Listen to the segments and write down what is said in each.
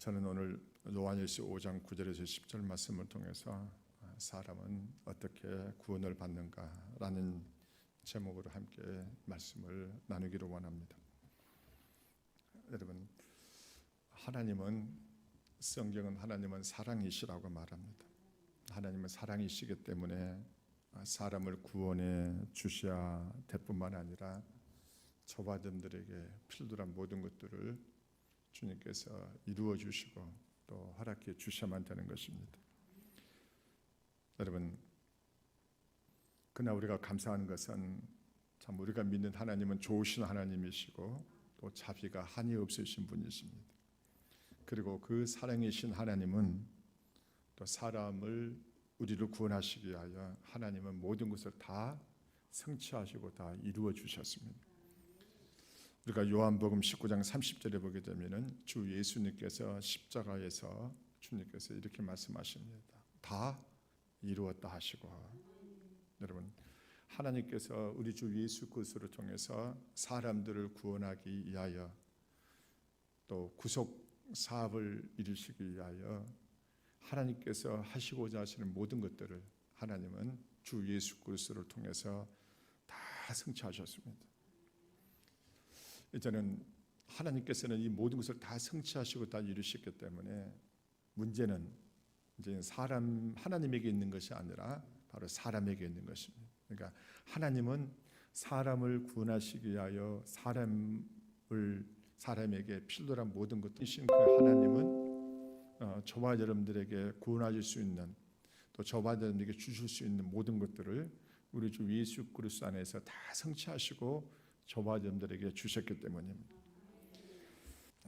저는 오늘 요한일서 5장 9절에서 10절 말씀을 통해서 사람은 어떻게 구원을 받는가라는 제목으로 함께 말씀을 나누기를 원합니다. 여러분, 성경은 하나님은 사랑이시라고 말합니다. 하나님은 사랑이시기 때문에 사람을 구원해 주셔야 될 뿐만 아니라 저와 여러분들에게 필요한 모든 것들을 주님께서 이루어 주시고 또 허락해 주셔야만 되는 것입니다. 여러분, 그러나 우리가 감사하는 것은 참 우리가 믿는 하나님은 좋으신 하나님이시고 또 자비가 한이 없으신 분이십니다. 그리고 그 사랑이신 하나님은 또 사람을 우리를 구원하시기 위하여 하나님은 모든 것을 다 성취하시고 다 이루어 주셨습니다. 우리가 요한복음 19장 30절에 보게 되면은 주 예수님께서 십자가에서 주님께서 이렇게 말씀하십니다. 다 이루었다 하시고, 여러분, 하나님께서 우리 주 예수 그리스도를 통해서 사람들을 구원하기 위하여 또 구속 사업을 이루시기 위하여 하나님께서 하시고자 하시는 모든 것들을 하나님은 주 예수 그리스도를 통해서 다 성취하셨습니다. 이제는 하나님께서는 이 모든 것을 다 성취하시고 다 이루셨기 때문에 문제는 이제 하나님에게 있는 것이 아니라 바로 사람에게 있는 것입니다. 그러니까 하나님은 사람을 구원하시기 위하여 사람에게 필요한 모든 것이신 그 하나님은 저와 여러분들에게 구원하실 수 있는 또 저와 여러분들에게 주실 수 있는 모든 것들을 우리 주 예수 그리스도 안에서 다 성취하시고 저와 여러분들에게 주셨기 때문입니다.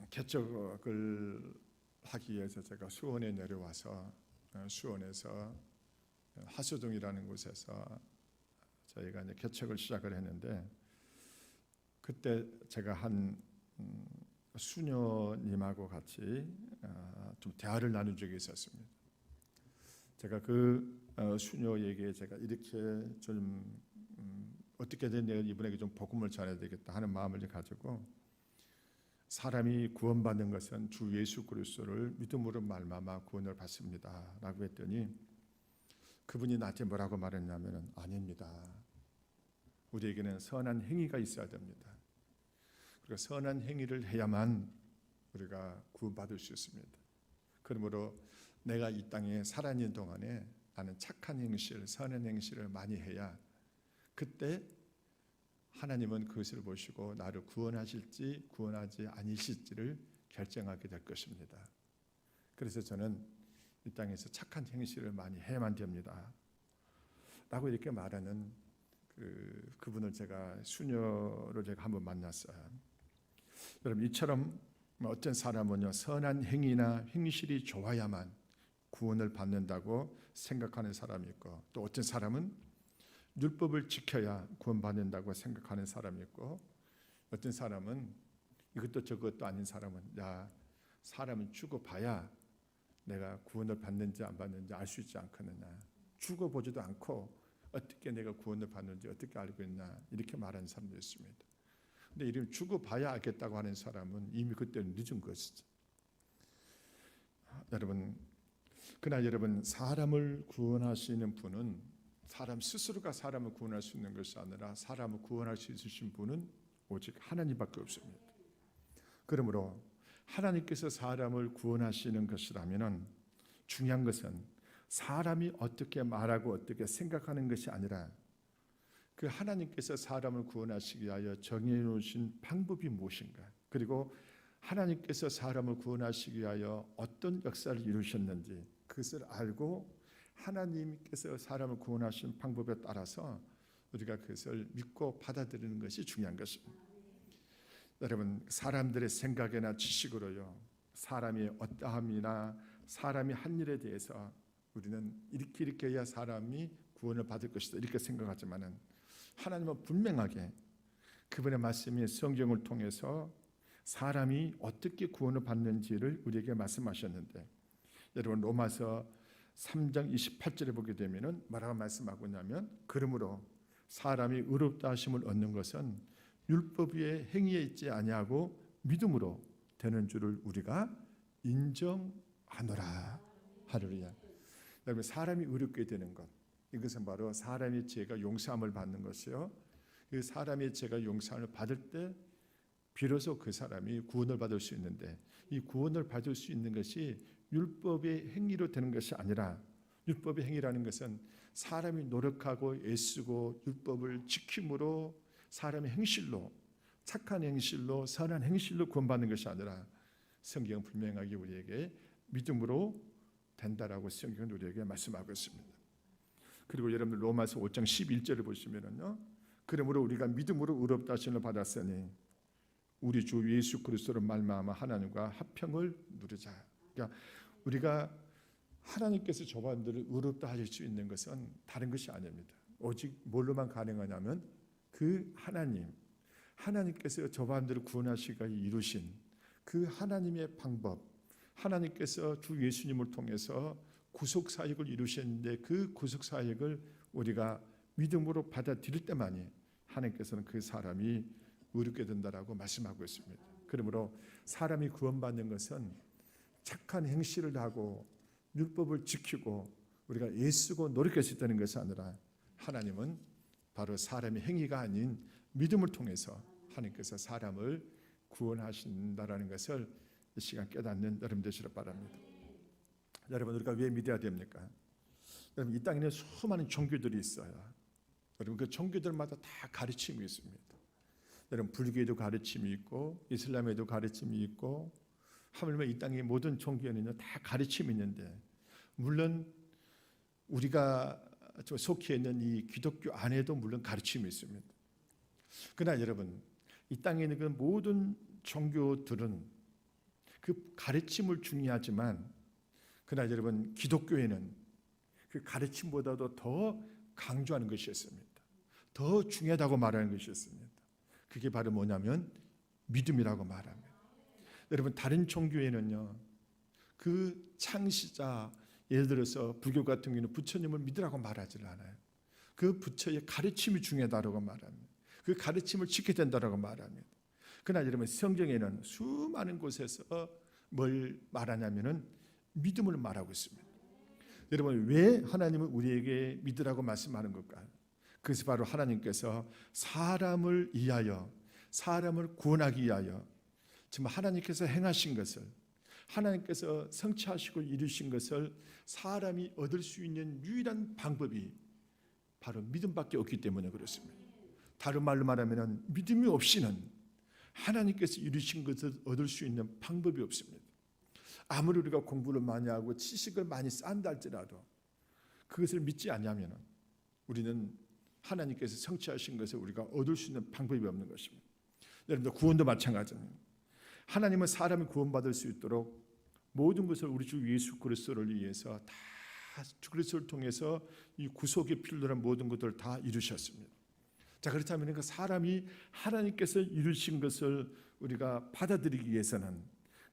개척을 하기 위해서 제가 수원에 내려와서 수원에서 하수동이라는 곳에서 저희가 이제 개척을 시작을 했는데, 그때 제가 한 수녀님하고 같이 좀 대화를 나눈 적이 있었습니다. 제가 그 수녀에게 제가 이렇게 좀 어떻게든 내가 이분에게 좀 복음을 전해야 되겠다 하는 마음을 가지고, 사람이 구원받는 것은 주 예수 그리스도를 믿음으로 말미암아 구원을 받습니다 라고 했더니 그분이 나한테 뭐라고 말했냐면, 아닙니다. 우리에게는 선한 행위가 있어야 됩니다. 그리고 선한 행위를 해야만 우리가 구원받을 수 있습니다. 그러므로 내가 이 땅에 살아있는 동안에 나는 착한 행실, 선한 행실을 많이 해야 그때 하나님은 그것을 보시고 나를 구원하실지 구원하지 아니실지를 결정하게 될 것입니다. 그래서 저는 이 땅에서 착한 행실을 많이 해야만 됩니다 라고 이렇게 말하는 그분을 제가 수녀를 제가 한번 만났어요. 여러분, 이처럼 어떤 사람은요, 선한 행위나 행실이 좋아야만 구원을 받는다고 생각하는 사람이 있고, 또 어떤 사람은 율법을 지켜야 구원받는다고 생각하는 사람이 있고, 어떤 사람은 이것도 저것도 아닌 사람은 사람은 죽어봐야 내가 구원을 받는지 안 받는지 알 수 있지 않겠느냐, 죽어보지도 않고 어떻게 내가 구원을 받는지 어떻게 알고 있나, 이렇게 말하는 사람도 있습니다. 근데 이런 죽어봐야 알겠다고 하는 사람은 이미 그때는 늦은 것이죠. 그러나 여러분, 사람을 구원하시는 분은 사람 스스로가 사람을 구원할 수 있는 것이 아니라 사람을 구원할 수 있으신 분은 오직 하나님밖에 없습니다. 그러므로 하나님께서 사람을 구원하시는 것이라면 중요한 것은 사람이 어떻게 말하고 어떻게 생각하는 것이 아니라 그 하나님께서 사람을 구원하시기 위하여 정해놓으신 방법이 무엇인가, 그리고 하나님께서 사람을 구원하시기 위하여 어떤 역사를 이루셨는지 그것을 알고 하나님께서 사람을 구원하신 방법에 따라서 우리가 그것을 믿고 받아들이는 것이 중요한 것입니다. 여러분, 사람들의 생각이나 지식으로요, 사람의 어떠함이나 사람이 한 일에 대해서 우리는 이렇게 해야 사람이 구원을 받을 것이다 이렇게 생각하지만은, 하나님은 분명하게 그분의 말씀이 성경을 통해서 사람이 어떻게 구원을 받는지를 우리에게 말씀하셨는데, 여러분, 로마서 3장 28절에 보게 되면은 뭐라고 말씀하고 있냐면, 그러므로 사람이 의롭다 하심을 얻는 것은 율법 위에 행위에 있지 아니하고 믿음으로 되는 줄을 우리가 인정하노라. 할렐루야. 여러분, 사람이 의롭게 되는 것, 이것은 바로 사람의 죄가 용서함을 받는 것이요, 그 사람의 죄가 용서함을 받을 때 비로소 그 사람이 구원을 받을 수 있는데, 이 구원을 받을 수 있는 것이 율법의 행위로 되는 것이 아니라, 율법의 행위라는 것은 사람이 노력하고 애쓰고 율법을 지킴으로 사람의 행실로, 착한 행실로, 선한 행실로 구원받는 것이 아니라 성경은 분명하게 우리에게 믿음으로 된다라고 성경은 우리에게 말씀하고 있습니다. 그리고 여러분들 로마서 5장 11절을 보시면은요, 그러므로 우리가 믿음으로 의롭다 하심을 받았으니 우리 주 예수 그리스도로 말미암아 하나님과 화평을 누리자. 그러니까 우리가 하나님께서 저반들을 의롭다 하실 수 있는 것은 다른 것이 아닙니다. 오직 뭘로만 가능하냐면 그 하나님께서 저반들을 구원하시기까지 이루신 그 하나님의 방법, 하나님께서 주 예수님을 통해서 구속 사역을 이루셨는데, 그 구속 사역을 우리가 믿음으로 받아들일 때만이 하나님께서는 그 사람이 의롭게 된다라고 말씀하고 있습니다. 그러므로 사람이 구원받는 것은 착한 행실을 하고 율법을 지키고 우리가 애쓰고 노력해서 되는 것이 아니라, 하나님은 바로 사람의 행위가 아닌 믿음을 통해서 하나님께서 사람을 구원하신다라는 것을 이 시간 깨닫는 여러분 되시길 바랍니다. 여러분, 우리가 왜 믿어야 됩니까? 여러분, 이 땅에는 수많은 종교들이 있어요. 여러분, 그 종교들마다 다 가르침이 있습니다. 여러분, 불교에도 가르침이 있고 이슬람에도 가르침이 있고, 하물며 이 땅의 모든 종교에는 다 가르침이 있는데, 물론 우리가 속해 있는 이 기독교 안에도 물론 가르침이 있습니다. 그러나 여러분, 이 땅에 있는 그 모든 종교들은 그 가르침을 중요하지만, 그러나 여러분, 기독교에는 그 가르침보다도 더 강조하는 것이 있습니다. 더 중요하다고 말하는 것이 있습니다. 그게 바로 뭐냐면 믿음이라고 말합니다. 여러분, 다른 종교에는요, 그 창시자, 예를 들어서 불교 같은 경우는 부처님을 믿으라고 말하지 않아요. 그 부처의 가르침이 중요하다고 말합니다. 그 가르침을 지켜야 된다고 말합니다. 그러나 여러분, 성경에는 수많은 곳에서 뭘 말하냐면은 믿음을 말하고 있습니다. 여러분, 왜 하나님은 우리에게 믿으라고 말씀하는 걸까요? 그것이 바로 하나님께서 사람을 위하여, 사람을 구원하기 위하여 지금 하나님께서 행하신 것을, 하나님께서 성취하시고 이루신 것을 사람이 얻을 수 있는 유일한 방법이 바로 믿음밖에 없기 때문에 그렇습니다. 다른 말로 말하면 믿음이 없이는 하나님께서 이루신 것을 얻을 수 있는 방법이 없습니다. 아무리 우리가 공부를 많이 하고 지식을 많이 쌓는다 할지라도 그것을 믿지 않으면 우리는 하나님께서 성취하신 것을 우리가 얻을 수 있는 방법이 없는 것입니다. 여러분들, 구원도 마찬가지입니다. 하나님은 사람이 구원받을 수 있도록 모든 것을 우리 주 예수 그리스도를 위해서 다 주 그리스도를 통해서 이 구속에 필요한 모든 것들을 다 이루셨습니다. 자, 그렇다면 그 사람이 하나님께서 이루신 것을 우리가 받아들이기 위해서는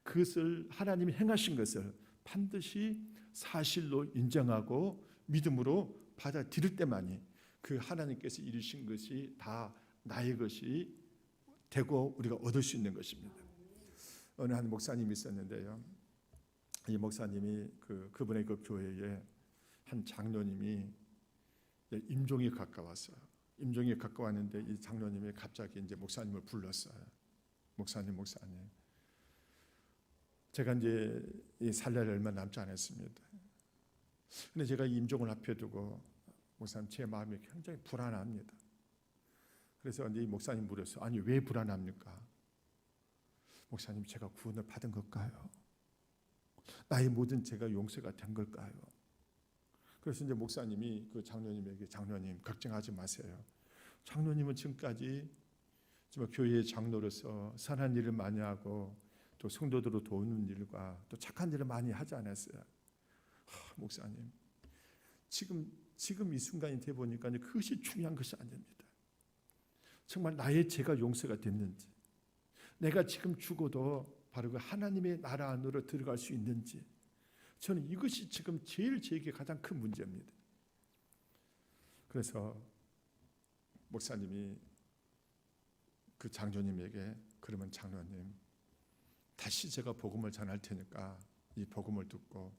그것을 하나님이 행하신 것을 반드시 사실로 인정하고 믿음으로 받아들일 때만이 그 하나님께서 이루신 것이 다 나의 것이 되고 우리가 얻을 수 있는 것입니다. 어느 한 목사님이 있었는데요, 이 목사님이 그분의 그 교회에 한 장로님이 임종이 가까웠어요. 임종이 가까웠는데 이 장로님이 갑자기 이제 목사님을 불렀어요. 목사님, 제가 이제 이 살 날이 얼마 남지 않았습니다. 근데 제가 이 임종을 앞에 두고, 목사님, 제 마음이 굉장히 불안합니다. 그래서 이제 이 목사님 물었어요. 아니, 왜 불안합니까? 목사님, 제가 구원을 받은 걸까요? 나의 모든 죄가 용서가 된 걸까요? 그래서 이제 목사님이 그 장로님에게, 장로님, 걱정하지 마세요. 장로님은 지금까지 교회의 장로로서 선한 일을 많이 하고 또 성도들을 도우는 일과 또 착한 일을 많이 하지 않았어요. 목사님, 지금 이 순간이 돼 보니까 그것이 중요한 것이 아닙니다. 정말 나의 죄가 용서가 됐는지, 내가 지금 죽어도 바로 그 하나님의 나라 안으로 들어갈 수 있는지, 저는 이것이 지금 제일 제게 가장 큰 문제입니다. 그래서 목사님이 그 장로님에게, 그러면 장로님, 다시 제가 복음을 전할 테니까 이 복음을 듣고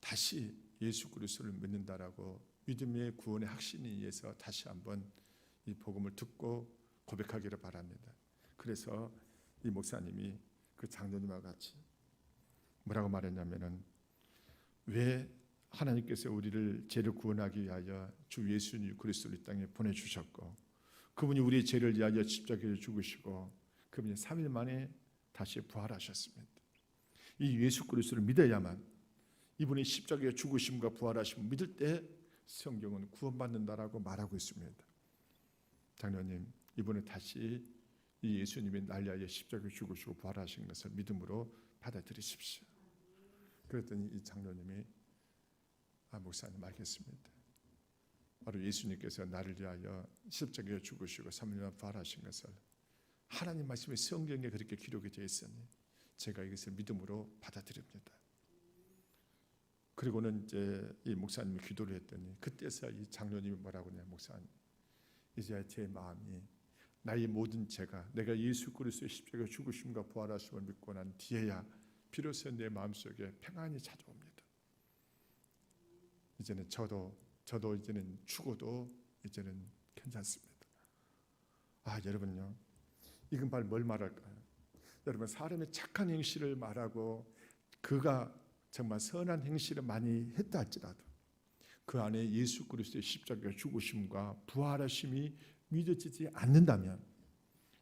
다시 예수 그리스도를 믿는다라고 믿음의 구원의 확신에 의해서 다시 한번 이 복음을 듣고 고백하기를 바랍니다. 그래서 이 목사님이 그 장로님과 같이 뭐라고 말했냐면은, 왜 하나님께서 우리를 죄를 구원하기 위하여 주 예수 그리스도를 이 땅에 보내주셨고, 그분이 우리의 죄를 위하여 십자가에 죽으시고 그분이 3일 만에 다시 부활하셨습니다. 이 예수 그리스도를 믿어야만, 이분의 십자가의 죽으심과 부활하심을 믿을 때 성경은 구원받는다라고 말하고 있습니다. 장로님, 이번에 다시 이 예수님이 날 위하여 십자가에 죽으시고 부활하신 것을 믿음으로 받아들이십시오. 그랬더니 이 장로님이 목사님 알겠습니다. 바로 예수님께서 나를 위하여 십자가에 죽으시고 3일 만에 부활하신 것을 하나님 말씀이 성경에 그렇게 기록이 되어 있으니 제가 이것을 믿음으로 받아들입니다. 그리고는 이제 이 목사님이 기도를 했더니 그때서 이 장로님이 뭐라고 하냐, 목사님, 이제 제 마음이 나의 모든 죄가 내가 예수 그리스도의 십자가 죽으심과 부활하심을 믿고 난 뒤에야 비로소 내 마음속에 평안이 찾아옵니다. 이제는 저도 이제는 죽어도 이제는 괜찮습니다. 여러분요, 이건 바로 뭘 말할까요? 여러분, 사람의 착한 행실을 말하고 그가 정말 선한 행실을 많이 했다 할지라도 그 안에 예수 그리스도의 십자가의 죽으심과 부활하심이 믿어지지 않는다면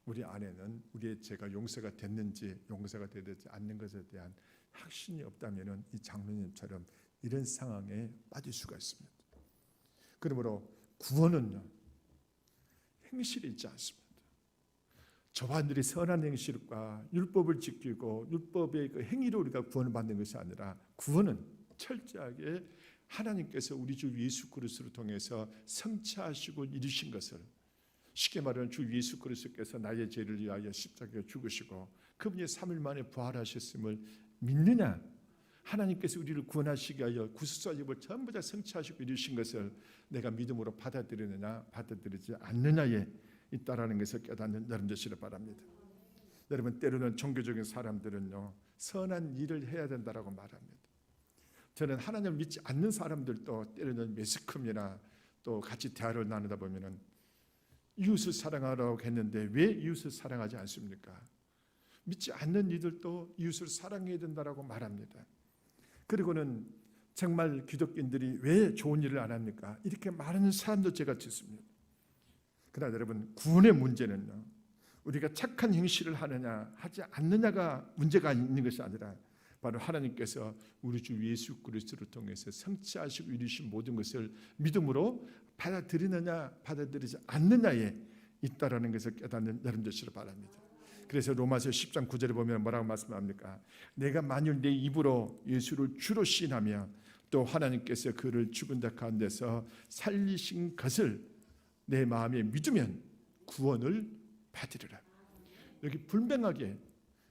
우리 안에는 우리의 죄가 용서가 됐는지 용서가 되지 않는 것에 대한 확신이 없다면 이 장로님처럼 이런 상황에 빠질 수가 있습니다. 그러므로 구원은요, 행실이 있지 않습니다. 저반들이 선한 행실과 율법을 지키고 율법의 그 행위로 우리가 구원을 받는 것이 아니라, 구원은 철저하게 하나님께서 우리 주 예수 그리스도를 통해서 성취하시고 이루신 것을, 쉽게 말하면 주 예수 그리스도께서 나의 죄를 위하여 십자가에 죽으시고 그분이 3일 만에 부활하셨음을 믿느냐, 하나님께서 우리를 구원하시기 위하여 구속사역을 전부 다 성취하시고 이루신 것을 내가 믿음으로 받아들이느냐 받아들이지 않느냐에 있다라는 것을 깨닫는 여러분 되시길 바랍니다. 여러분, 때로는 종교적인 사람들은요, 선한 일을 해야 된다라고 말합니다. 저는 하나님을 믿지 않는 사람들도 때로는 매스컴이나 또 같이 대화를 나누다 보면은 이웃을 사랑하라고 했는데 왜 이웃을 사랑하지 않습니까? 믿지 않는 이들도 이웃을 사랑해야 된다라고 말합니다. 그리고는 정말 기독교인들이 왜 좋은 일을 안 합니까? 이렇게 말하는 사람도 제가 듣습니다. 그러나 여러분, 구원의 문제는요, 우리가 착한 행실을 하느냐 하지 않느냐가 문제가 있는 것이 아니라 바로 하나님께서 우리 주 예수 그리스도를 통해서 성취하시고 이루신 모든 것을 믿음으로 받아들이느냐 받아들이지 않느냐에 있다라는 것을 깨닫는 여러분 되시길 바랍니다. 그래서 로마서 10장 9절에 보면 뭐라고 말씀합니까? 내가 만일 내 입으로 예수를 주로 시인하며 또 하나님께서 그를 죽은 자 가운데서 살리신 것을 내 마음에 믿으면 구원을 받으리라. 여기 분명하게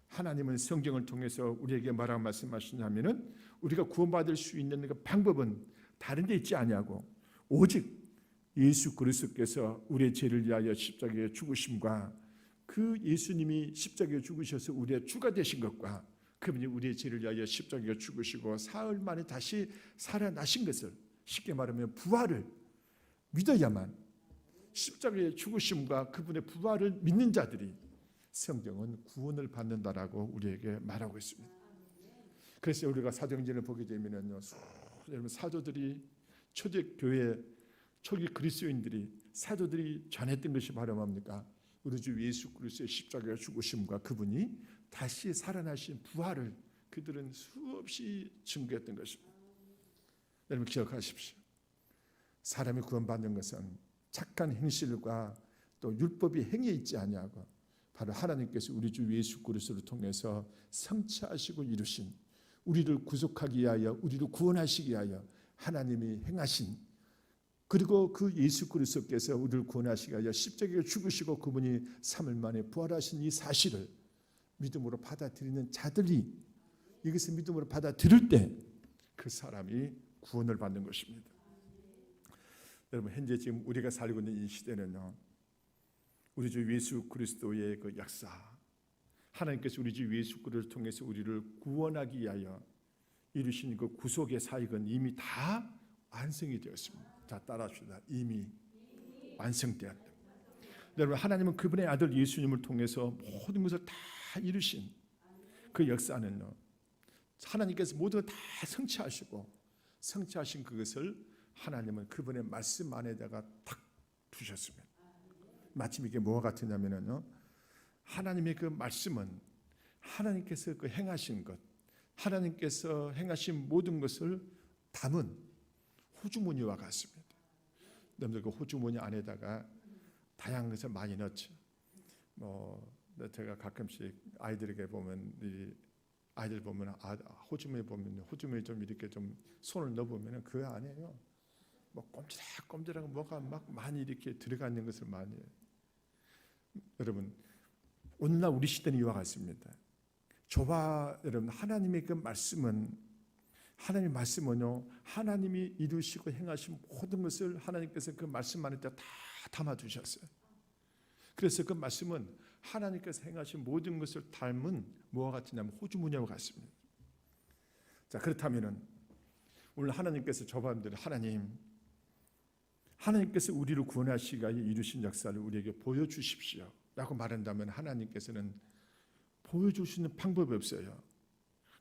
하나님은 성경을 통해서 우리에게 뭐라고 말씀하시냐면은, 우리가 구원받을 수 있는 그 방법은 다른 데 있지 아니하고 오직 예수 그리스도께서 우리의 죄를 위하여 십자가에 죽으심과 그 예수님이 십자가에 죽으셔서 우리의 주가 되신 것과 그분이 우리의 죄를 위하여 십자가에 죽으시고 사흘 만에 다시 살아나신 것을, 쉽게 말하면 부활을 믿어야만, 십자가의 죽으심과 그분의 부활을 믿는 자들이 성경은 구원을 받는다라고 우리에게 말하고 있습니다. 그래서 우리가 사도행전을 보게 되면요, 여러분, 사도들이 초대교회 초기 그리스도인들이 사도들이 전했던 것이 바로 뭡니까? 우리 주 예수 그리스도의 십자가의 죽으심과 그분이 다시 살아나신 부활을 그들은 수없이 증거했던 것입니다. 여러분, 기억하십시오. 사람이 구원받는 것은 착한 행실과 또 율법이 행위에 있지 아니하고 바로 하나님께서 우리 주 예수 그리스도를 통해서 성취하시고 이루신, 우리를 구속하기 위하여 우리를 구원하시기 위하여 하나님이 행하신, 그리고 그 예수 그리스도께서 우리를 구원하시기 위하여 십자가에 죽으시고 그분이 3일 만에 부활하신 이 사실을 믿음으로 받아들이는 자들이, 이것을 믿음으로 받아들일 때 그 사람이 구원을 받는 것입니다. 여러분, 현재 지금 우리가 살고 있는 이 시대는요, 우리 주 예수 그리스도의 그 역사, 하나님께서 우리 주 예수 그리스도를 통해서 우리를 구원하기 위하여 이루신 그 구속의 사역은 이미 다 완성이 되었습니다. 자, 따라합시다. 이미 완성되었다. 여러분, 하나님은 그분의 아들 예수님을 통해서 모든 것을 다 이루신 그 역사는요, 하나님께서 모든 걸 다 성취하시고, 성취하신 그것을 하나님은 그분의 말씀 안에다가 탁 두셨습니다. 마침 이게 뭐가 같으냐면요, 하나님의 그 말씀은 하나님께서 그 행하신 것, 하나님께서 행하신 모든 것을 담은 호주머니와 같습니다. 여러분들 그 호주머니 안에다가 다양한 것을 많이 넣죠. 제가 가끔씩 아이들에게 보면, 아이들 보면 호주머니 보면 호주머니 좀 이렇게 좀 손을 넣어보면 그 안에요, 뭐 꼼지락꼼지락 뭐가 막 많이 이렇게 들어가 있는 것을 많이 해요. 여러분, 오늘날 우리 시대는 이와 같습니다. 저와 여러분, 하나님의 그 말씀은, 하나님의 말씀은요, 하나님이 이루시고 행하신 모든 것을 하나님께서 그 말씀 안에 다 담아 두셨어요. 그래서 그 말씀은 하나님께서 행하신 모든 것을 담은 뭐와 같으냐면 호주머니와 같습니다. 자, 그렇다면은 오늘 하나님께서 저와 여러분들, 하나님께서 우리를 구원하시기 위하여 이루신 역사를 우리에게 보여주십시오 라고 말한다면, 하나님께서는 보여주시는 방법이 없어요.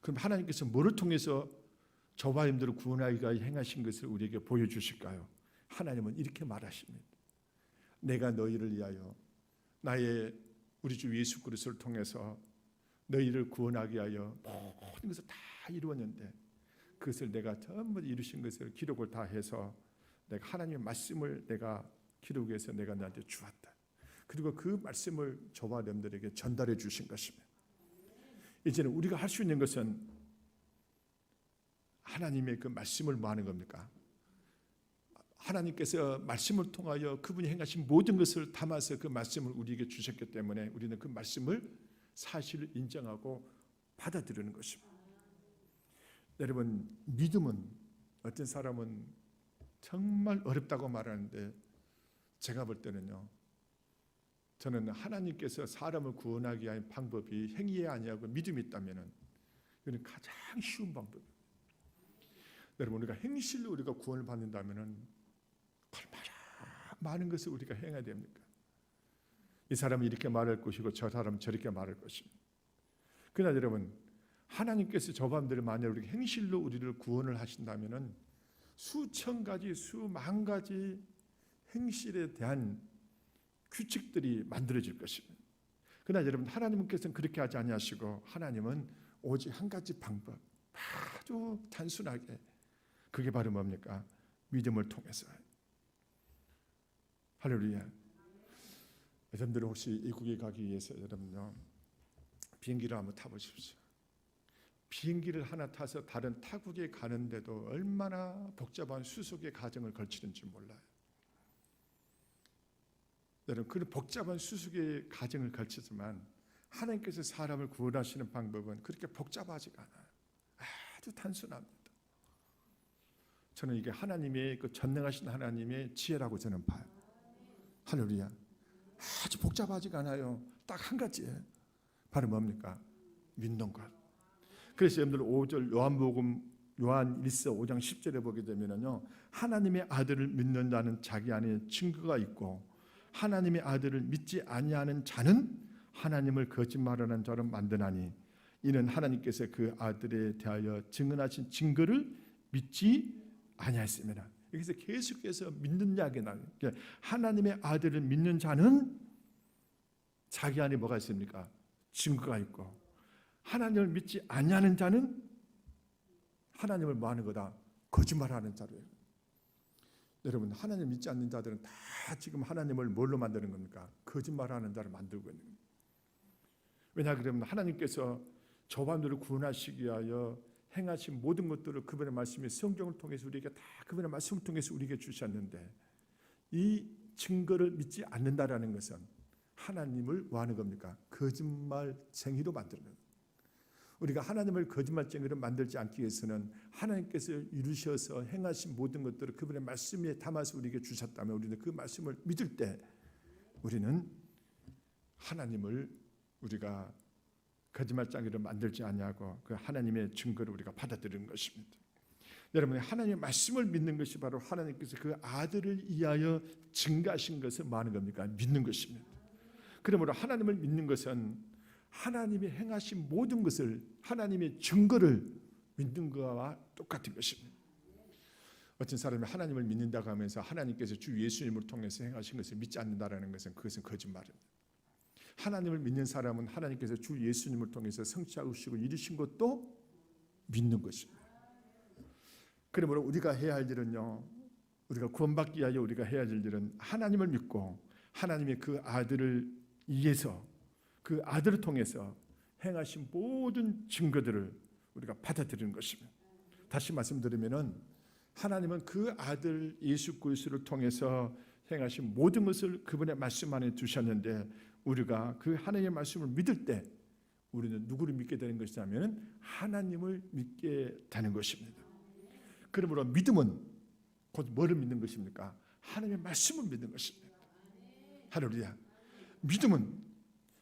그럼 하나님께서 뭐를 통해서 저와 여러분들을 구원하기 위하여 행하신 것을 우리에게 보여주실까요? 하나님은 이렇게 말하십니다. 내가 너희를 위하여 나의 우리 주 예수 그리스도를 통해서 너희를 구원하기 위하여 모든 것을 다 이루었는데, 그것을 내가 전부 이루신 것을 기록을 다 해서 내가 하나님의 말씀을 내가 기록해서 내가 너한테 주었다. 그리고 그 말씀을 저와 여러분들에게 전달해 주신 것입니다. 이제는 우리가 할 수 있는 것은 하나님의 그 말씀을 뭐 하는 겁니까? 하나님께서 말씀을 통하여 그분이 행하신 모든 것을 담아서 그 말씀을 우리에게 주셨기 때문에 우리는 그 말씀을 사실을 인정하고 받아들이는 것입니다. 여러분, 믿음은, 어떤 사람은 정말 어렵다고 말하는데, 제가 볼 때는요, 저는 하나님께서 사람을 구원하기 위한 방법이 행위에 아니하고 믿음이 있다면 이건 가장 쉬운 방법입니다. 여러분, 우리가 행실로 우리가 구원을 받는다면 얼마나 많은 것을 우리가 행해야 됩니까? 이 사람은 이렇게 말할 것이고 저 사람은 저렇게 말할 것입니다. 그러나 여러분, 하나님께서 저밤들을 만약 우리 행실로 우리를 구원을 하신다면 수천 가지 수만 가지 행실에 대한 규칙들이 만들어질 것입니다. 그러나 여러분, 하나님께서는 그렇게 하지 아니하시고, 하나님은 오직 한 가지 방법, 아주 단순하게, 그게 바로 뭡니까? 믿음을 통해서. 할렐루야. 여러분들 혹시 이국에 가기 위해서 여러분요, 비행기를 한번 타보십시오. 비행기를 하나 타서 다른 타국에 가는데도 얼마나 복잡한 수속의 과정을 거치는지 몰라요. 여러분, 그 복잡한 수속의 과정을 거치지만 하나님께서 사람을 구원하시는 방법은 그렇게 복잡하지가 않아요. 아주 단순합니다. 저는 이게 하나님의 그 전능하신 하나님의 지혜라고 저는 봐요. 할렐루야. 아주 복잡하지가 않아요. 딱 한 가지예요. 바로 뭡니까? 믿는 것. 그래서 여러분들 5절 요한 1서 5장 10절에 보게 되면요, 하나님의 아들을 믿는 자는 자기 안에 증거가 있고 하나님의 아들을 믿지 아니하는 자는 하나님을 거짓말하는 자로 만드나니 이는 하나님께서 그 아들에 대하여 증언하신 증거를 믿지 아니하였습니다. 여기서 계속해서 믿는 이야기 나요. 하나님의 아들을 믿는 자는 자기 안에 뭐가 있습니까? 증거가 있고, 하나님을 믿지 아니하는 자는 하나님을 뭐 하는 거다? 거짓말하는 자로예요. 여러분, 하나님 믿지 않는 자들은 다 지금 하나님을 뭘로 만드는 겁니까? 거짓말하는 자를 만들고 있는 겁니다. 왜냐 그러면 하나님께서 저반들을 구원하시기 위하여 행하신 모든 것들을 그분의 말씀이 성경을 통해서 우리에게 다 그분의 말씀을 통해서 우리에게 주셨는데, 이 증거를 믿지 않는다라는 것은 하나님을 뭐 하는 겁니까? 거짓말쟁이로 만드는 겁니다. 우리가 하나님을 거짓말쟁이로 만들지 않기 위해서는 하나님께서 이루셔서 행하신 모든 것들을 그분의 말씀에 담아서 우리에게 주셨다면 우리는 그 말씀을 믿을 때 우리는 하나님을 우리가 거짓말장이를 만들지 아니하고 그 하나님의 증거를 우리가 받아들이는 것입니다. 여러분, 하나님의 말씀을 믿는 것이 바로 하나님께서 그 아들을 위하여 증가하신 것을 말하는 겁니까? 믿는 것입니다. 그러므로 하나님을 믿는 것은 하나님이 행하신 모든 것을, 하나님의 증거를 믿는 것과 똑같은 것입니다. 어떤 사람이 하나님을 믿는다고 하면서 하나님께서 주 예수님을 통해서 행하신 것을 믿지 않는다라는 것은 그것은 거짓말입니다. 하나님을 믿는 사람은 하나님께서 주 예수님을 통해서 성취하시고 이루신 것도 믿는 것입니다. 그러므로 우리가 해야 할 일은요, 우리가 구원받기 위하여 우리가 해야 할 일은 하나님을 믿고 하나님의 그 아들을 위해서, 그 아들을 통해서 행하신 모든 증거들을 우리가 받아들이는 것입니다. 다시 말씀드리면은 하나님은 그 아들 예수 그리스도를 통해서 행하신 모든 것을 그분의 말씀 안에 두셨는데, 우리가 그 하나님의 말씀을 믿을 때 우리는 누구를 믿게 되는 것이냐면 하나님을 믿게 되는 것입니다. 그러므로 믿음은 곧 뭐를 믿는 것입니까? 하나님의 말씀을 믿는 것입니다. 할렐루야. 믿음은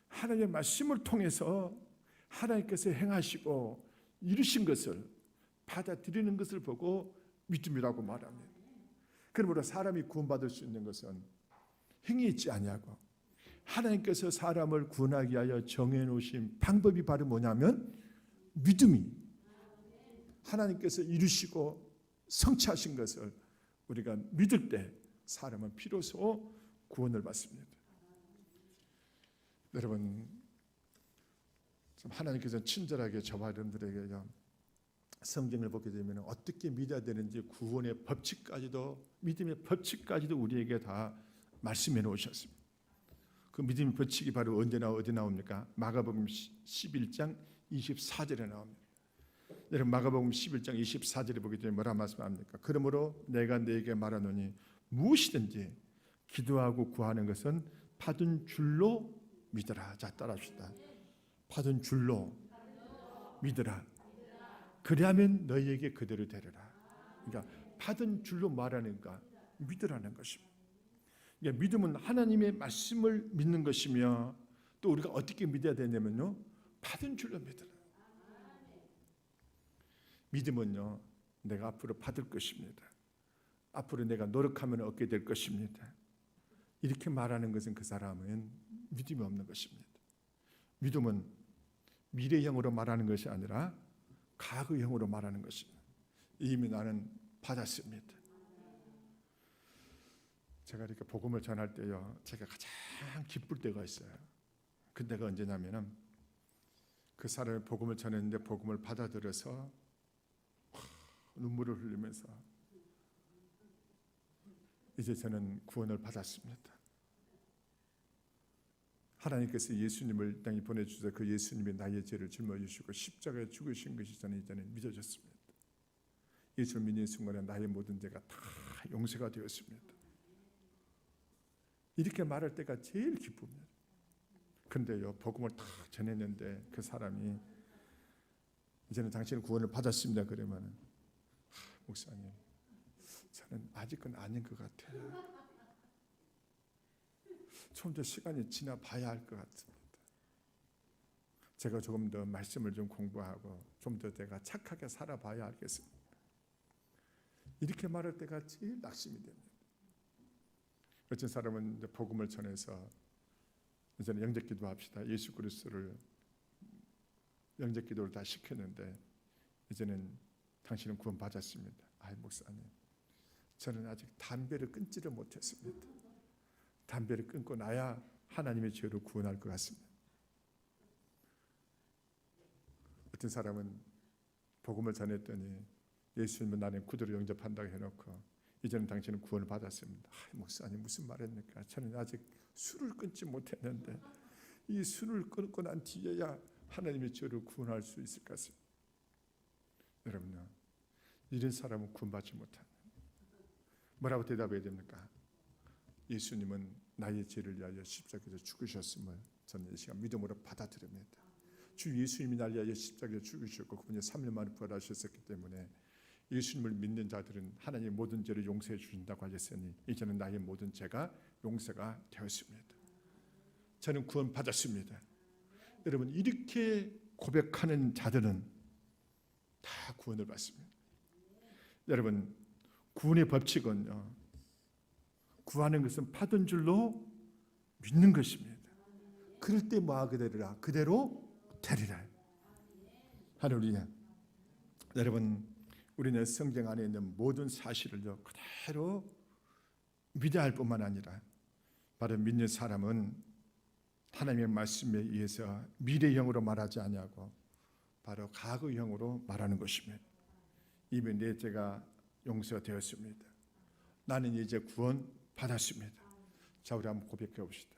하나님의 말씀을 통해서 하나님께서 행하시고 이루신 것을 받아들이는 것을 보고 믿음이라고 말합니다. 그러므로 사람이 구원받을 수 있는 것은 행위 있지 아니하고 하나님께서 사람을 구원하기 위하여 정해놓으신 방법이 바로 뭐냐면 믿음이, 하나님께서 이루시고 성취하신 것을 우리가 믿을 때 사람은 비로소 구원을 받습니다. 여러분, 하나님께서 친절하게 저와 여러분들에게 성경을 보게 되면 어떻게 믿어야 되는지 구원의 법칙까지도, 믿음의 법칙까지도 우리에게 다 말씀해 놓으셨습니다. 그 믿음의 법칙이 바로 언제나 어디 나옵니까? 마가복음 11장 24절에 나옵니다. 여러분, 마가복음 11장 24절에 보게 되면 뭐라 말씀합니까? 그러므로 내가 너에게 말하노니 무엇이든지 기도하고 구하는 것은 받은 줄로 믿으라. 자, 따라합시다. 받은 줄로 믿으라. 그리하면 너희에게 그대로 되리라. 그러니까 받은 줄로 말하니까 믿으라는 것입니다. 그러니까 믿음은 하나님의 말씀을 믿는 것이며, 또 우리가 어떻게 믿어야 되냐면요, 받은 줄로 믿으라. 믿음은요, 내가 앞으로 받을 것입니다. 앞으로 내가 노력하면 얻게 될 것입니다. 이렇게 말하는 것은 그 사람은 믿음이 없는 것입니다. 믿음은 미래형으로 말하는 것이 아니라 과거형으로 말하는 것입니다. 이미 나는 받았습니다. 제가 이렇게 복음을 전할 때요, 제가 가장 기쁠 때가 있어요. 그때가 언제냐면은 그 사람이 복음을 전했는데 복음을 받아들여서 눈물을 흘리면서 이제 저는 구원을 받았습니다. 하나님께서 예수님을 땅에 보내주셔서 그 예수님이 나의 죄를 짊어지시고 십자가에 죽으신 것이 저는 이제는 믿어졌습니다. 예수를 믿는 순간에 나의 모든 죄가 다 용서가 되었습니다. 이렇게 말할 때가 제일 기쁩니다. 근데요, 복음을 다 전했는데 그 사람이 이제는 당신은 구원을 받았습니다. 그러면 목사님, 저는 아직은 아닌 것 같아요. 좀 더 시간이 지나 봐야 할 것 같습니다. 제가 조금 더 말씀을 좀 공부하고 좀 더 내가 착하게 살아봐야 알겠습니다. 이렇게 말할 때가 제일 낙심이 됩니다. 어떤 사람은 이제 복음을 전해서 이제는 영접기도 합시다. 예수 그리스도를 영접기도를 다 시켰는데 이제는 당신은 구원 받았습니다. 아이 목사님, 저는 아직 담배를 끊지를 못했습니다. 담배를 끊고 나야 하나님의 죄로 구원할 것 같습니다. 어떤 사람은 복음을 전했더니 예수님은 나는 구주로 영접한다고 해놓고 이제는 당신은 구원을 받았습니다. 목사님 무슨 말입니까? 저는 아직 술을 끊지 못했는데 이 술을 끊고 난 뒤에야 하나님의 죄로 구원할 수 있을 것 같습니다. 여러분요, 이런 사람은 구원받지 못합니다. 뭐라고 대답해야 됩니까? 예수님은 나의 죄를 위하여 십자가에서 죽으셨음을 저는 이 시간 믿음으로 받아들입니다. 주 예수님이 날 위하여 십자가에 죽으셨고 그분이 3일 만에 부활하셨기 때문에 예수님을 믿는 자들은 하나님의 모든 죄를 용서해 주신다고 하셨으니 이제는 나의 모든 죄가 용서가 되었습니다. 저는 구원 받았습니다. 여러분, 이렇게 고백하는 자들은 다 구원을 받습니다. 여러분, 구원의 법칙은요, 구하는 것은 받은 줄로 믿는 것입니다. 그럴 때 뭐하게 되리라? 그대로 되리라. 할렐루야. 여러분, 우리는 성경 안에 있는 모든 사실을요 그대로 믿어야 할 뿐만 아니라, 바로 믿는 사람은 하나님의 말씀에 의해서 미래형으로 말하지 아니하고 바로 과거형으로 말하는 것입니다. 이미 내 죄가 용서되었습니다. 나는 이제 구원 받았습니다. 자, 우리 한번 고백해 봅시다.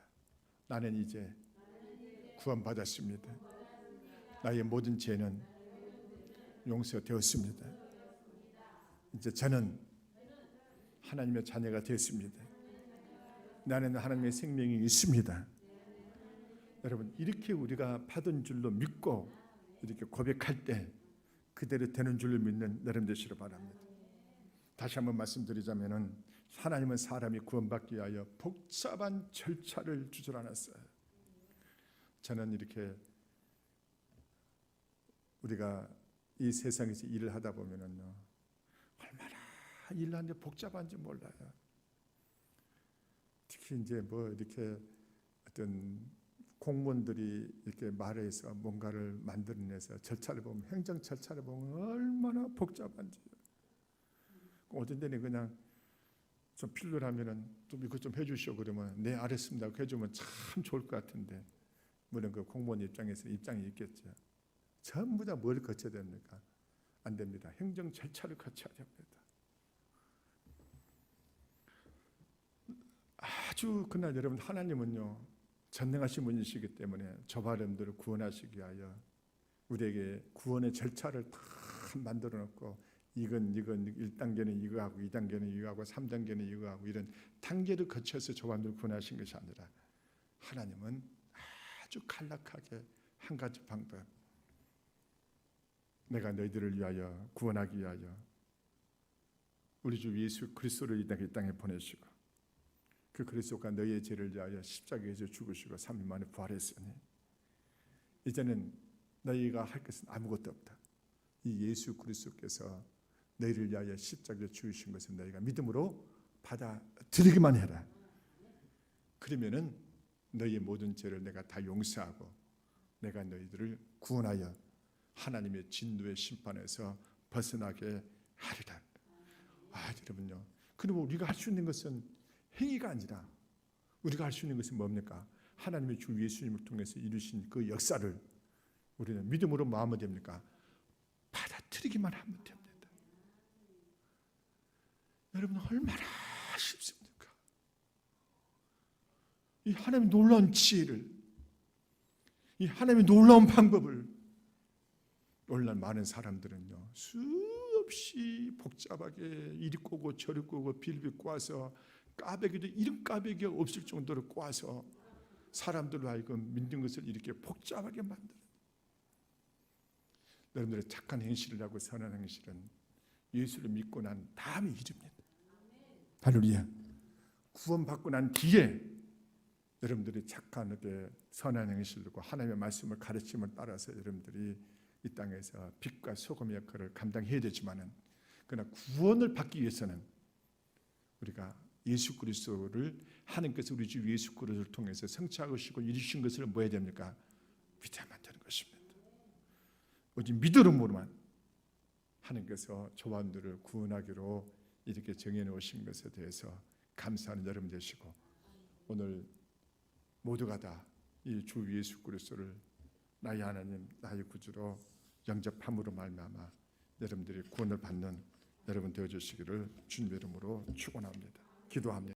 나는 이제 구원 받았습니다. 나의 모든 죄는 용서되었습니다. 이제 저는 하나님의 자녀가 되었습니다. 나는 하나님의 생명이 있습니다. 여러분, 이렇게 우리가 받은 줄로 믿고 이렇게 고백할 때 그대로 되는 줄로 믿는 여러분 되시길 바랍니다. 다시 한번 말씀드리자면은, 하나님은 사람이 구원받기 위하여 복잡한 절차를 주저안았어요. 저는 이렇게 우리가 이 세상에서 일을 하다 보면은요, 얼마나 일하는데 복잡한지 몰라요. 특히 이제 뭐 이렇게 어떤 공무원들이 이렇게 말해서 뭔가를 만들어내서 절차를 보면, 행정 절차를 보면 얼마나 복잡한지. 어떤 데는 그냥 좀 필요하면은 좀 이거 좀 해주시오 그러면 네 알았습니다 해주면 참 좋을 것 같은데, 물론 그 공무원 입장에서 입장이 있겠죠. 전부 다 뭘 거쳐야 됩니까? 안 됩니다. 행정 절차를 거쳐야 됩니다. 아주 그날 여러분, 하나님은요 전능하신 분이시기 때문에 저와 여러분들을 구원하시기 위하여 우리에게 구원의 절차를 다 만들어 놓고, 이건 1단계는 이거 하고 2단계는 이거 하고 3단계는 이거 하고 이런 단계를 거쳐서 저와 여러분들을 구원하신 것이 아니라, 하나님은 아주 간략하게 한 가지 방법, 내가 너희들을 위하여 구원하기 위하여 우리 주 예수 그리스도를 이 땅에 보내시고, 그 그리스도가 너희의 죄를 위하여 십자가에서 죽으시고 3일 만에 부활했으니 이제는 너희가 할 것은 아무것도 없다. 이 예수 그리스도께서 너희를 위하여 십자가에 죽으신 것을 너희가 믿음으로 받아들이기만 해라. 그러면은 너희의 모든 죄를 내가 다 용서하고 내가 너희들을 구원하여 하나님의 진노의 심판에서 벗어나게 하리라. 여러분요, 그리고 우리가 할 수 있는 것은 행위가 아니라, 우리가 할 수 있는 것은 뭡니까? 하나님의 주 예수님을 통해서 이루신 그 역사를 우리는 믿음으로 마음을 됩니까? 받아들이기만 하면 됩니다. 여러분, 얼마나 쉽습니까? 이 하나님의 놀라운 지혜를, 이 하나님의 놀라운 방법을 오늘날 많은 사람들은요 수없이 복잡하게 이리 꼬고 저리 꼬고 빌빌 꼬아서, 까베기도 이런 까베기가 없을 정도로 꼬아서 사람들로 하여금 믿는 것을 이렇게 복잡하게 만들어요. 여러분들의 착한 행실을 하고 선한 행실은 예수를 믿고 난 다음에 일입니다. 할렐루야. 구원받고 난 뒤에 여러분들이 착한 선한 행실과 하나님의 말씀을 가르침을 따라서 여러분들이 이 땅에서 빛과 소금의 역할을 감당해야 되지만은, 그러나 구원을 받기 위해서는 우리가 예수 그리스도를, 하나님께서 우리 주 예수 그리스도를 통해서 성취하시고 이루신 것을 뭐 해야 됩니까? 믿어야만 되는 것입니다. 오직 믿음으로만 하나님께서 저와 여러분들을 구원하기로 이렇게 정해놓으신 것에 대해서 감사하는 여러분 되시고, 오늘 모두가 다 이 주 예수 그리스도를 나의 하나님, 나의 구주로 영접함으로 말미암아 여러분들이 구원을 받는 여러분 되어주시기를 주님의 이름으로 축원합니다. 기도합니다.